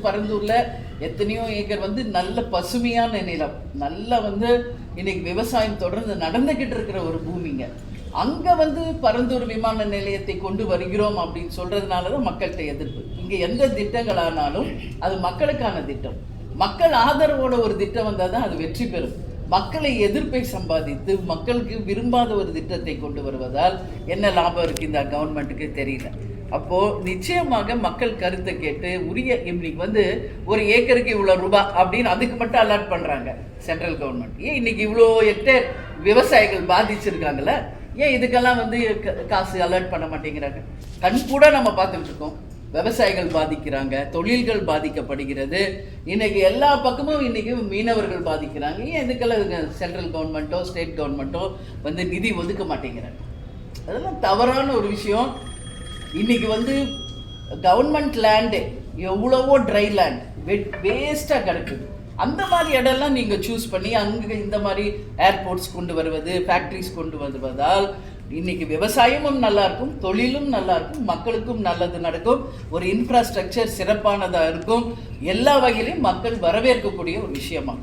பரந்தூர்ல எத்தனையோ ஏக்கர் நல்ல பசுமையான நிலம், நல்ல இன்னைக்கு விவசாயம் தொடர்ந்து நடந்துகிட்டு இருக்கிற ஒரு பூமிங்க. அங்க பரந்தூர் விமான நிலையத்தை கொண்டு வருகிறோம் அப்படின்னு சொல்றதுனாலதான் மக்கள்கிட்ட எதிர்ப்பு. இங்க எந்த திட்டங்களானாலும் அது மக்களுக்கான திட்டம், மக்கள் ஆதரவோட ஒரு திட்டம் வந்தாதான் அது வெற்றி பெறும். மக்களை எதிர்ப்பை சம்பாதித்து மக்களுக்கு விரும்பாத ஒரு திட்டத்தை கொண்டு வருவதால் என்ன லாபம் இருக்கு இந்த கவர்மெண்ட்டுக்கு தெரியல. அப்போ நிச்சயமாக மக்கள் கருத்தை கேட்டு உரிய இன்னைக்கு ஒரு ஏக்கருக்கு இவ்வளவு ரூபாய் அப்படின்னு அதுக்கு மட்டும் அலாட் பண்றாங்க சென்ட்ரல் கவர்மெண்ட். ஏன் இன்னைக்கு இவ்வளோ ஹெக்டேர் விவசாயிகள் பாதிச்சிருக்காங்கல்ல, ஏன் இதுக்கெல்லாம் காசு அலர்ட் பண்ண மாட்டேங்கிறாங்க? கண் கூட நம்ம பார்த்துட்டு இருக்கோம், விவசாயிகள் பாதிக்கிறாங்க, தொழில்கள் பாதிக்கப்படுகிறது. இன்னைக்கு எல்லா பக்கமும் இன்னைக்கு மீனவர்கள் பாதிக்கிறாங்க. ஏன் இதுக்கெல்லாம் சென்ட்ரல் கவர்மெண்ட்டோ ஸ்டேட் கவர்மெண்ட்டோ நிதி ஒதுக்க மாட்டேங்கிறாங்க? அதெல்லாம் தவறான ஒரு விஷயம். இன்னைக்கு கவர்மெண்ட் லேண்டு எவ்வளவோ ட்ரை லேண்ட் வேஸ்ட்டாக கிடக்குது. அந்த மாதிரி இடம்லாம் நீங்கள் சூஸ் பண்ணி அங்கே இந்த மாதிரி ஏர்போர்ட்ஸ் கொண்டு வருவது, ஃபேக்ட்ரிஸ் கொண்டு வருவதால் இன்னைக்கு விவசாயமும் நல்லா இருக்கும், தொழிலும் நல்லா இருக்கும், மக்களுக்கும் நல்லது நடக்கும், ஒரு இன்ஃப்ராஸ்ட்ரக்சர் சிறப்பானதாக இருக்கும். எல்லா வகையிலையும் மக்கள் வரவேற்கக்கூடிய ஒரு விஷயமா